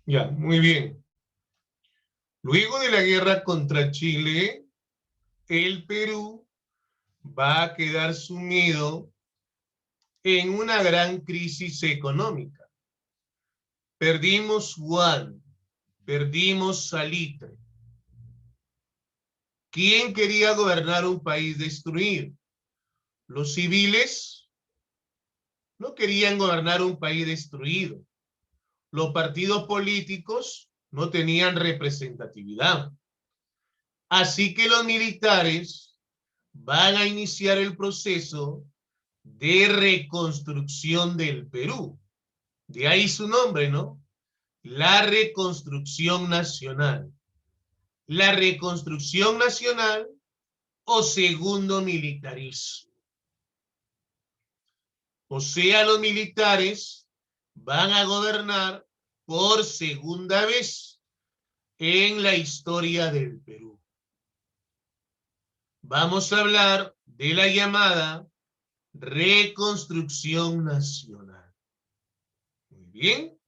Ya, muy bien. Luego de la guerra contra Chile, el Perú va a quedar sumido en una gran crisis económica. Perdimos Juan, perdimos Salitre. ¿Quién quería gobernar un país destruido? Los civiles no querían gobernar un país destruido. Los partidos políticos no tenían representatividad. Así que los militares van a iniciar el proceso de reconstrucción del Perú. De ahí su nombre, ¿no? La reconstrucción nacional. La reconstrucción nacional o segundo militarismo. O sea, los militares van a gobernar por segunda vez en la historia del Perú. Vamos a hablar de la llamada reconstrucción nacional. Muy bien.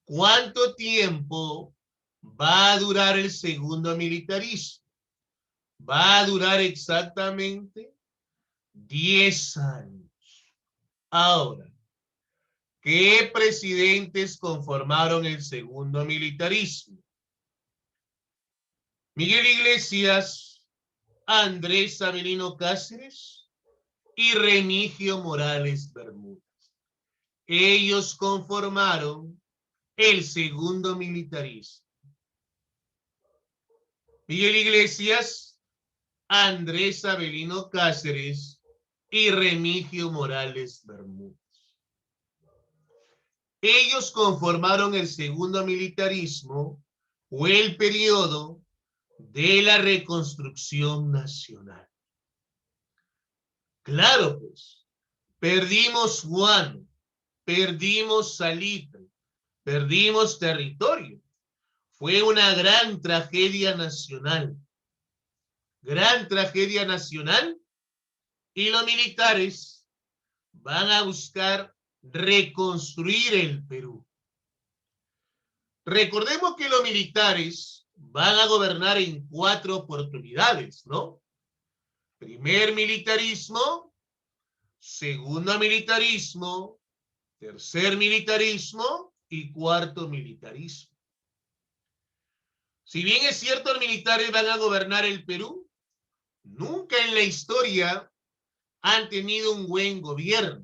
¿Cuánto tiempo va a durar el segundo militarismo? Va a durar exactamente 10 años. Ahora, ¿qué presidentes conformaron el segundo militarismo? Miguel Iglesias, Andrés Avelino Cáceres y Remigio Morales Bermúdez. Ellos conformaron el segundo militarismo. Miguel Iglesias, Andrés Avelino Cáceres y Remigio Morales Bermúdez. Ellos conformaron el segundo militarismo o el periodo de la reconstrucción nacional. Claro, pues, perdimos Juan, perdimos Salitre, perdimos territorio. Fue una gran tragedia nacional. Gran tragedia nacional, y los militares van a buscar reconstruir el Perú. Recordemos que los militares van a gobernar en 4 oportunidades, ¿no? Primer militarismo, segundo militarismo, tercer militarismo y cuarto militarismo. Si bien es cierto, los militares van a gobernar el Perú, nunca en la historia han tenido un buen gobierno,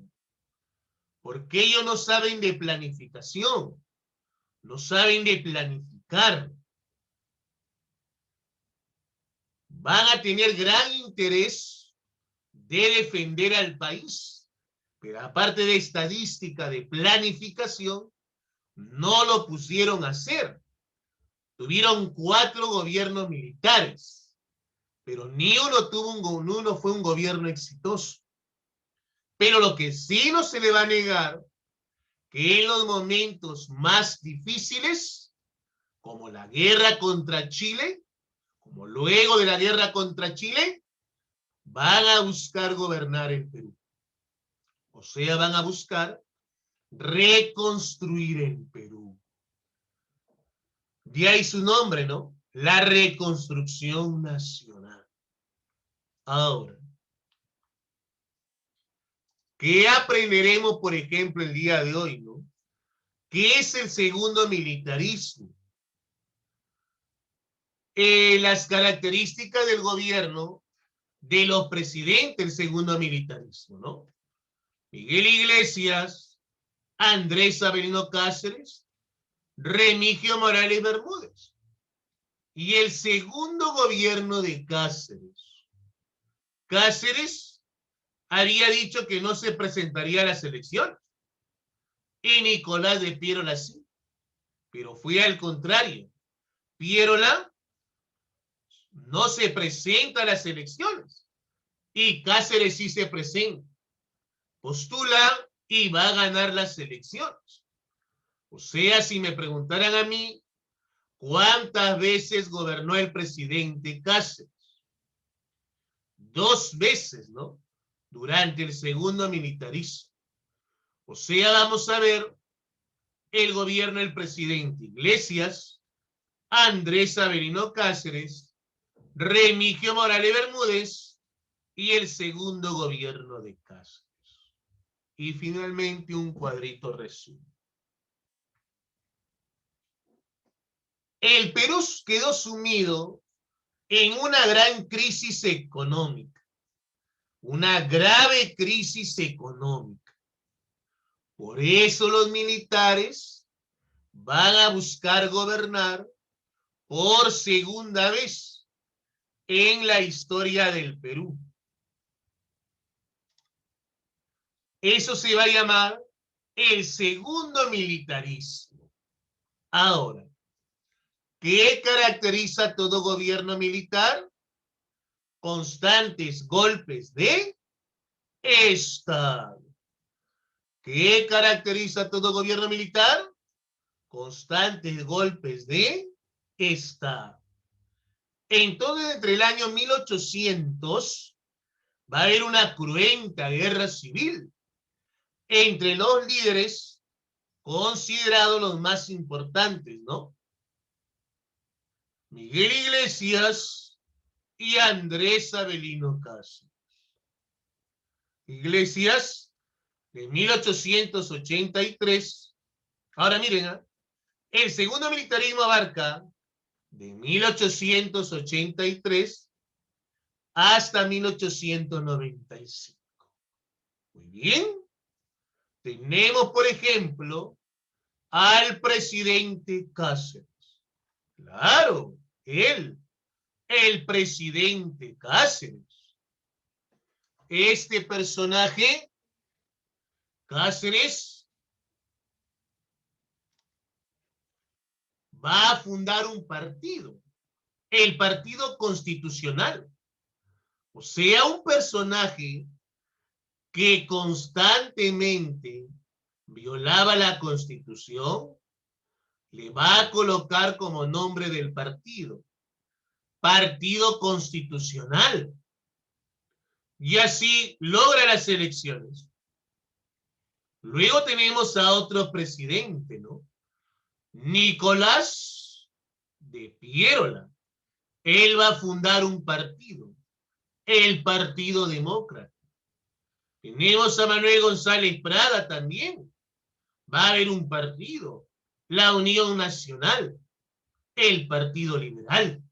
porque ellos no saben de planificación, no saben de planificar. Van a tener gran interés de defender al país, pero aparte de estadística, de planificación, no lo pusieron a hacer. Tuvieron 4 gobiernos militares, pero ni uno fue un gobierno exitoso. Pero lo que sí no se le va a negar, que en los momentos más difíciles, como la guerra contra Chile, como luego de la guerra contra Chile, van a buscar gobernar el Perú. O sea, van a buscar reconstruir el Perú. De ahí su nombre, ¿no? La reconstrucción nacional. Ahora, ¿qué aprenderemos, por ejemplo, el día de hoy, ¿no? ¿Qué es el segundo militarismo? Las características del gobierno de los presidentes del segundo militarismo, ¿no? Miguel Iglesias, Andrés Avelino Cáceres, Remigio Morales Bermúdez. Y el segundo gobierno de Cáceres. Cáceres había dicho que no se presentaría a las elecciones. Y Nicolás de Piérola sí. Pero fue al contrario. Piérola no se presenta a las elecciones. Y Cáceres sí se presenta. Postula y va a ganar las elecciones. O sea, si me preguntaran a mí, ¿cuántas veces gobernó el presidente Cáceres? 2 veces, ¿no? Durante el segundo militarismo. O sea, vamos a ver el gobierno del presidente Iglesias, Andrés Avelino Cáceres, Remigio Morales Bermúdez y el segundo gobierno de Cáceres. Y finalmente un cuadrito resumen. El Perú quedó sumido en una gran crisis económica, una grave crisis económica. Por eso los militares van a buscar gobernar por segunda vez en la historia del Perú. Eso se va a llamar el segundo militarismo. Ahora, ¿qué caracteriza a todo gobierno militar? Constantes golpes de Estado. ¿Qué caracteriza a todo gobierno militar? Constantes golpes de Estado. Entonces, entre el año 1800 va a haber una cruenta guerra civil entre los líderes considerados los más importantes, ¿no? Miguel Iglesias y Andrés Avelino Cáceres. Iglesias de 1883. Ahora miren, el segundo militarismo abarca de 1883 hasta 1895. Muy bien. Tenemos, por ejemplo, al presidente Cáceres. Claro, él, el presidente Cáceres. Este personaje, Cáceres, va a fundar un partido, el Partido Constitucional. O sea, un personaje que constantemente violaba la Constitución, le va a colocar como nombre del partido, Partido Constitucional. Y así logra las elecciones. Luego tenemos a otro presidente, ¿no? Nicolás de Piérola. Él va a fundar un partido, el Partido Demócrata. Tenemos a Manuel González Prada también. Va a haber un partido, la Unión Nacional, el Partido Liberal.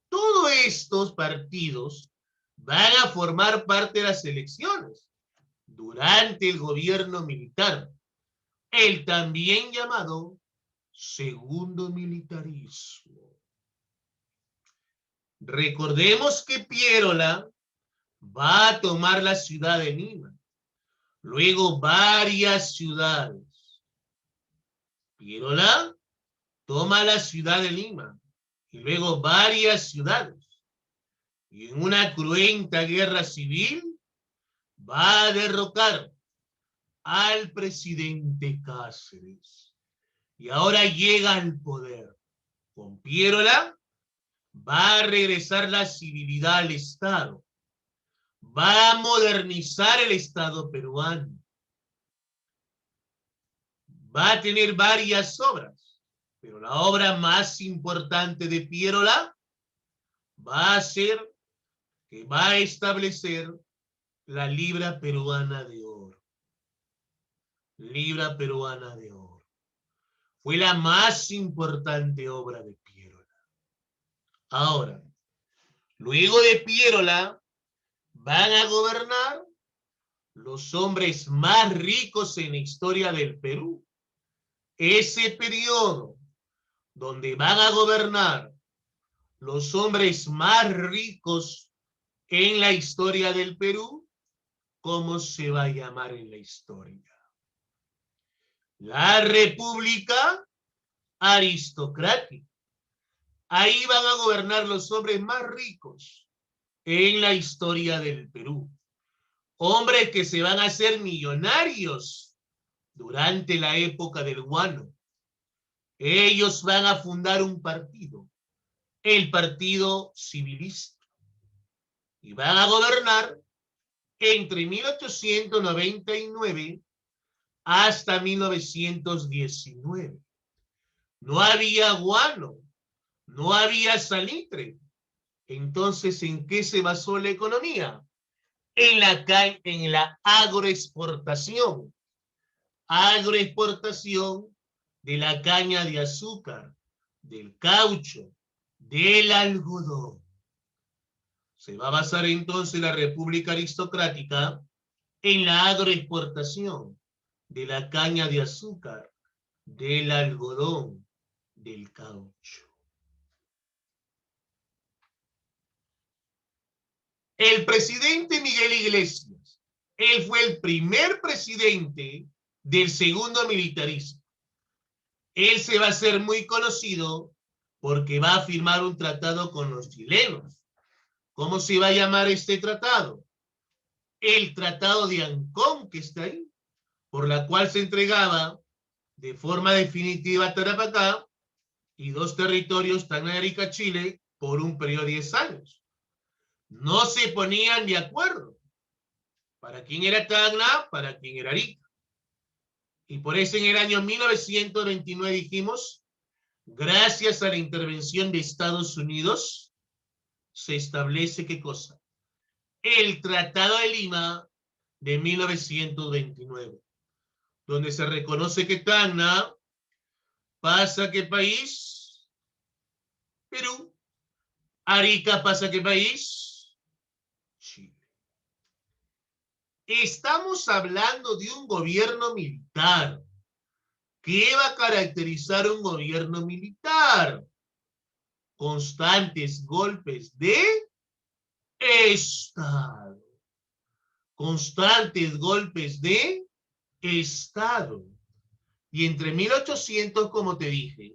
Todos estos partidos van a formar parte de las elecciones durante el gobierno militar, el también llamado segundo militarismo. Recordemos que Piérola va a tomar la ciudad de Lima, luego varias ciudades. Piérola toma la ciudad de Lima y luego varias ciudades. Y en una cruenta guerra civil va a derrocar al presidente Cáceres. Y ahora llega al poder. Con Piérola va a regresar la civilidad al Estado. Va a modernizar el Estado peruano. Va a tener varias obras, pero la obra más importante de Piérola va a ser que va a establecer la libra peruana de oro. Libra peruana de oro. Fue la más importante obra de Piérola. Ahora, luego de Piérola, van a gobernar los hombres más ricos en la historia del Perú. Ese periodo donde van a gobernar los hombres más ricos en la historia del Perú, ¿cómo se va a llamar en la historia? La República Aristocrática. Ahí van a gobernar los hombres más ricos en la historia del Perú. Hombres que se van a hacer millonarios durante la época del guano. Ellos van a fundar un partido, el Partido Civilista, y van a gobernar entre 1899 hasta 1919. No había guano, no había salitre. Entonces, ¿en qué se basó la economía? En la agroexportación. Agroexportación de la caña de azúcar, del caucho, del algodón. Se va a basar entonces la República Aristocrática en la agroexportación de la caña de azúcar, del algodón, del caucho. El presidente Miguel Iglesias, él fue el primer presidente del segundo militarismo. Él se va a hacer muy conocido porque va a firmar un tratado con los chilenos. ¿Cómo se va a llamar este tratado? El Tratado de Ancón, que está ahí, por la cual se entregaba de forma definitiva Tarapacá y dos territorios, Tacna y Chile, por un periodo de 10 años. No se ponían de acuerdo para quién era Tacna, para quién era Arica. Y por eso en el año 1929 dijimos, gracias a la intervención de Estados Unidos, se establece ¿qué cosa? El Tratado de Lima de 1929, donde se reconoce que Tacna pasa ¿qué país? Perú. Arica pasa ¿qué país? Chile. Estamos hablando de un gobierno militar. ¿Qué va a caracterizar un gobierno militar? Constantes golpes de Estado. Constantes golpes de Estado. Y entre 1800, como te dije,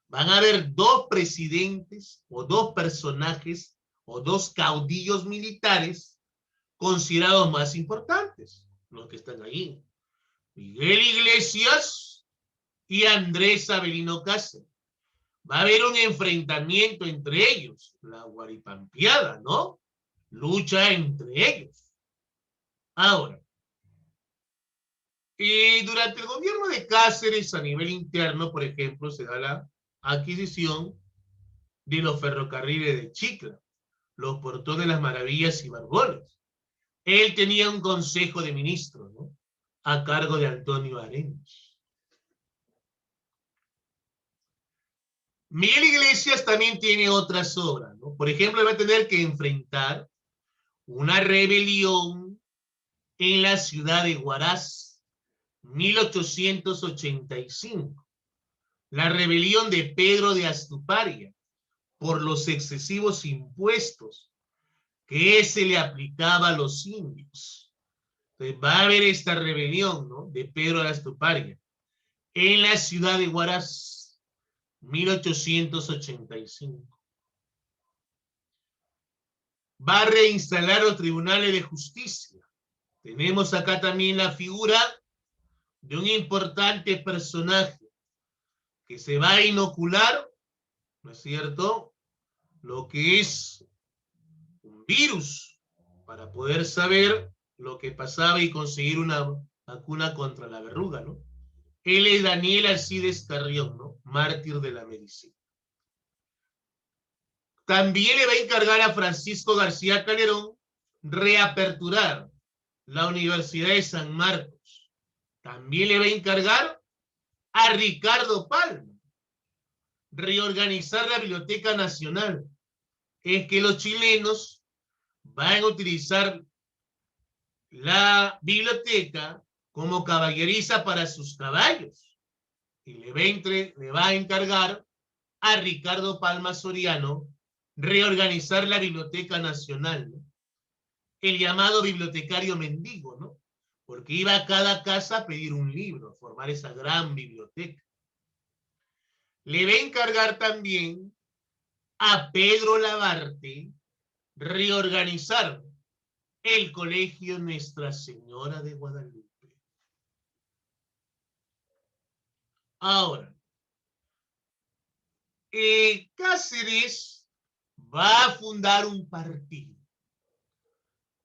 van a haber dos presidentes o dos personajes o dos caudillos militares considerados más importantes, los que están ahí. Miguel Iglesias y Andrés Avelino Cáceres. Va a haber un enfrentamiento entre ellos, la guaripampeada, ¿no? Lucha entre ellos. Ahora, durante el gobierno de Cáceres a nivel interno, por ejemplo, se da la adquisición de los ferrocarriles de Chicla, los Portones de las Maravillas y Barbones. Él tenía un consejo de ministros, ¿no? A cargo de Antonio Arenas. Miguel Iglesias también tiene otras obras, ¿no? Por ejemplo, va a tener que enfrentar una rebelión en la ciudad de Huaraz, 1885. La rebelión de Pedro de Astuparia por los excesivos impuestos que se le aplicaba a los indios. Entonces va a haber esta rebelión, ¿no? De Pedro de Astuparia en la ciudad de Huaraz, 1885. Va a reinstalar los tribunales de justicia. Tenemos acá también la figura de un importante personaje que se va a inocular, ¿no es cierto?, lo que es un virus para poder saber lo que pasaba y conseguir una vacuna contra la verruga, ¿no? Él es Daniel Alcides Carrión, ¿no? Mártir de la medicina. También le va a encargar a Francisco García Calderón reaperturar la Universidad de San Marcos. También le va a encargar a Ricardo Palma reorganizar la Biblioteca Nacional. Es que los chilenos van a utilizar la biblioteca como caballeriza para sus caballos. Y le va a encargar a Ricardo Palma Soriano reorganizar la Biblioteca Nacional, ¿no? El llamado bibliotecario mendigo, ¿no? Porque iba a cada casa a pedir un libro, a formar esa gran biblioteca. Le va a encargar también a Pedro Labarte reorganizar el Colegio Nuestra Señora de Guadalupe. Ahora, Cáceres va a fundar un partido,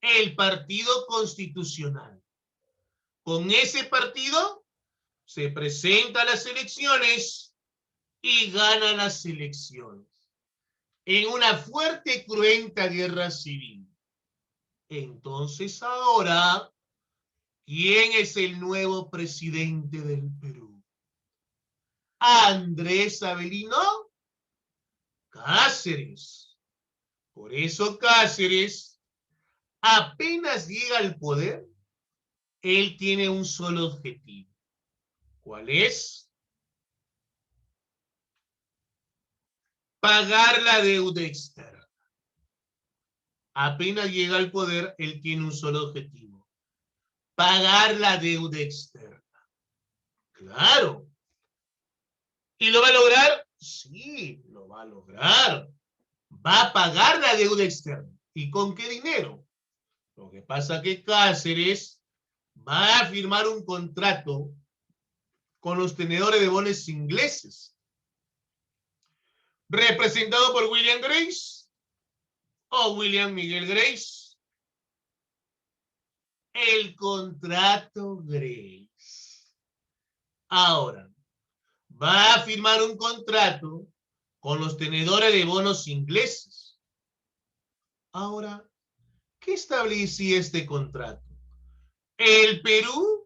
el Partido Constitucional. Con ese partido se presenta a las elecciones y gana las elecciones en una fuerte y cruenta guerra civil. Entonces ahora, ¿quién es el nuevo presidente del Perú? Andrés Avelino Cáceres. Por eso Cáceres, apenas llega al poder, él tiene un solo objetivo. ¿Cuál es? Pagar la deuda externa. Apenas llega al poder, él tiene un solo objetivo: pagar la deuda externa. Claro. ¿Y lo va a lograr? Sí, lo va a lograr. Va a pagar la deuda externa. ¿Y con qué dinero? Lo que pasa es que Cáceres va a firmar un contrato con los tenedores de bonos ingleses, representado por William Grace o William Miguel Grace. El contrato Grace. Ahora, va a firmar un contrato con los tenedores de bonos ingleses. Ahora, ¿qué establecía este contrato? El Perú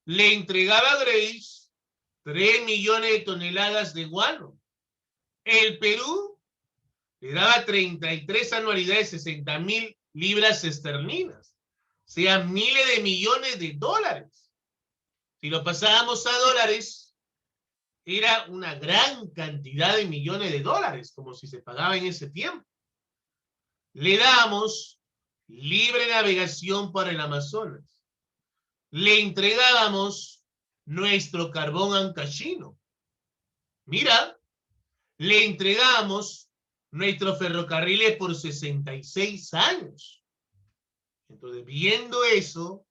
le entregaba a Grace 3 millones de toneladas de guano. El Perú le daba 33 anualidades, 60.000 libras esterlinas, o sea, miles de millones de dólares. Si lo pasábamos a dólares, era una gran cantidad de millones de dólares, como si se pagaba en ese tiempo. Le damos libre navegación para el Amazonas. Le entregábamos nuestro carbón ancashino. Mira, le entregamos nuestros ferrocarriles por 66 años. Entonces, viendo eso,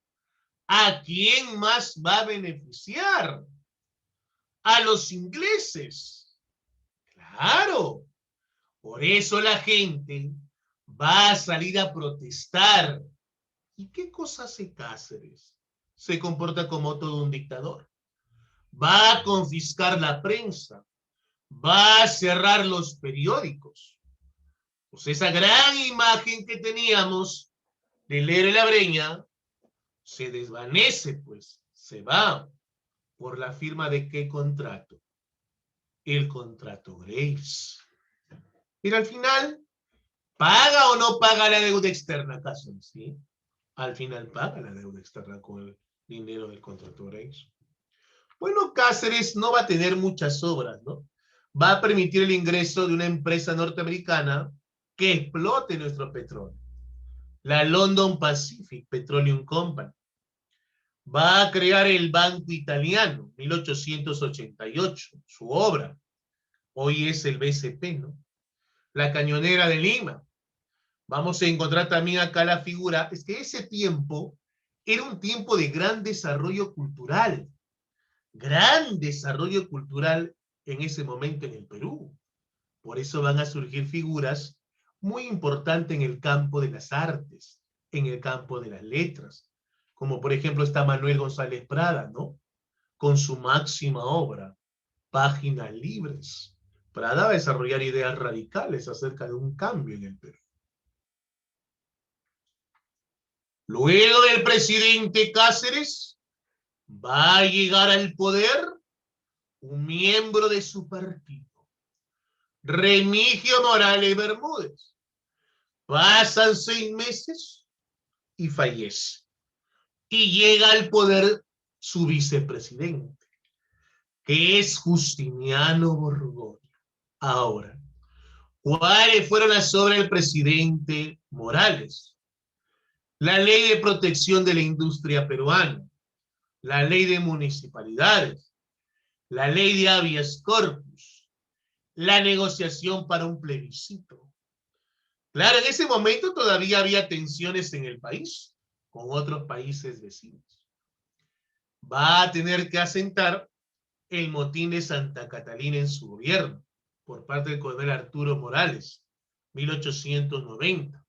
¿a quién más va a beneficiar? A los ingleses. Claro. Por eso la gente va a salir a protestar. ¿Y qué cosa hace Cáceres? Se comporta como todo un dictador. Va a confiscar la prensa. Va a cerrar los periódicos. Pues esa gran imagen que teníamos de Lere la Breña se desvanece, pues, se va. ¿Por la firma de qué contrato? El contrato Grace. Pero al final, ¿paga o no paga la deuda externa, Cáceres? ¿Sí? Al final paga la deuda externa con el dinero del contrato Grace. Bueno, Cáceres no va a tener muchas obras, ¿no? Va a permitir el ingreso de una empresa norteamericana que explote nuestro petróleo, la London Pacific Petroleum Company. Va a crear el Banco Italiano, 1888, su obra. Hoy es el BCP, ¿no? La Cañonera de Lima. Vamos a encontrar también acá la figura. Es que ese tiempo era un tiempo de gran desarrollo cultural. Gran desarrollo cultural en ese momento en el Perú. Por eso van a surgir figuras muy importantes en el campo de las artes, en el campo de las letras, como por ejemplo está Manuel González Prada, ¿no? Con su máxima obra, Páginas Libres. Prada va a desarrollar ideas radicales acerca de un cambio en el Perú. Luego del presidente Cáceres, va a llegar al poder un miembro de su partido, Remigio Morales Bermúdez. Pasan 6 meses y fallece. Y llega al poder su vicepresidente, que es Justiniano Borgoño. Ahora, ¿cuáles fueron las obras del presidente Morales? La ley de protección de la industria peruana, la ley de municipalidades, la ley de habeas corpus, la negociación para un plebiscito. Claro, en ese momento todavía había tensiones en el país con otros países vecinos. Va a tener que asentar el motín de Santa Catalina en su gobierno por parte del coronel Arturo Morales, 1890.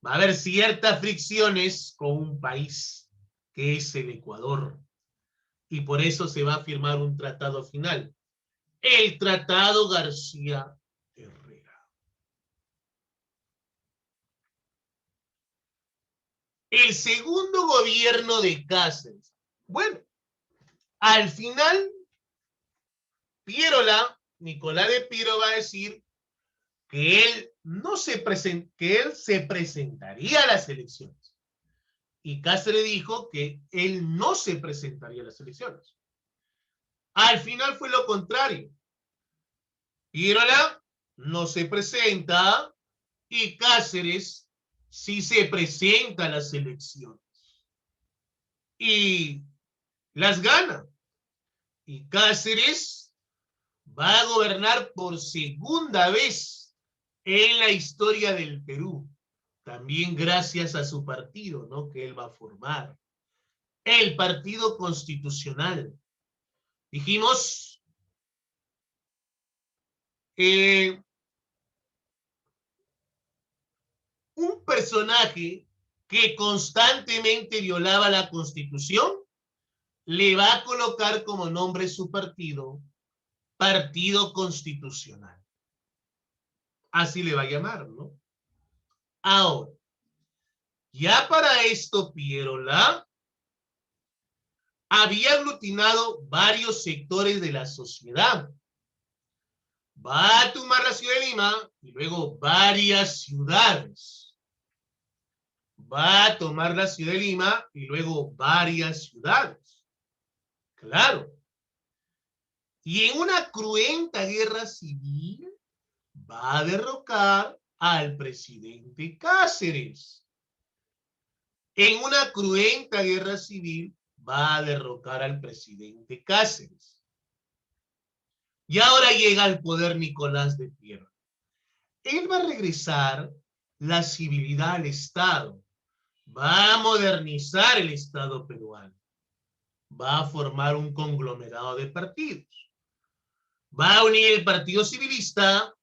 Va a haber ciertas fricciones con un país que es el Ecuador. Y por eso se va a firmar un tratado final. El Tratado García Herrera. El segundo gobierno de Cáceres. Bueno, al final, Nicolás de Piero va a decir que él se presentaría a las elecciones. Y Cáceres dijo que él no se presentaría a las elecciones. Al final fue lo contrario. Piérola no se presenta y Cáceres sí se presenta a las elecciones. Y las gana. Y Cáceres va a gobernar por segunda vez en la historia del Perú. También gracias a su partido, ¿no? Que él va a formar. El Partido Constitucional. Dijimos, un personaje que constantemente violaba la Constitución, le va a colocar como nombre su partido, Partido Constitucional. Así le va a llamar, ¿no? Ahora, ya para esto Piérola había aglutinado varios sectores de la sociedad. Va a tomar la ciudad de Lima y luego varias ciudades. Va a tomar la ciudad de Lima y luego varias ciudades. Claro. Y en una cruenta guerra civil va a derrocar al presidente Cáceres. En una cruenta guerra civil va a derrocar al presidente Cáceres. Y ahora llega al poder Nicolás de Piero. Él va a regresar la civilidad al Estado. Va a modernizar el Estado peruano. Va a formar un conglomerado de partidos. Va a unir el Partido Civilista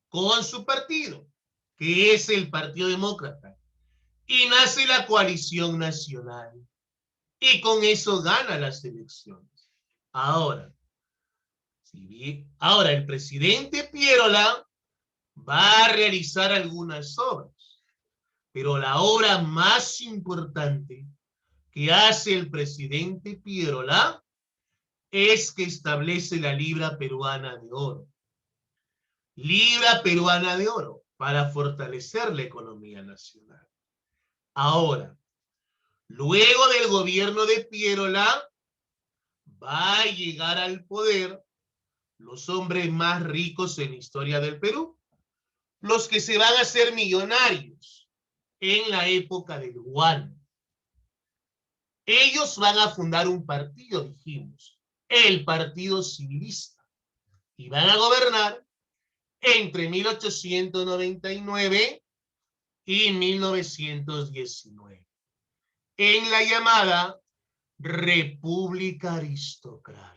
con su partido, que es el Partido Demócrata. Y nace la Coalición Nacional. Y con eso gana las elecciones. Ahora, el presidente Piérola va a realizar algunas obras, pero la obra más importante que hace el presidente Piérola es que establece la libra peruana de oro. Libra peruana de oro para fortalecer la economía nacional. Ahora, luego del gobierno de Piérola, va a llegar al poder los hombres más ricos en la historia del Perú, los que se van a hacer millonarios en la época del Guano. Ellos van a fundar un partido, dijimos, el Partido Civilista, y van a gobernar entre 1899 y 1919, en la llamada República Aristocrática.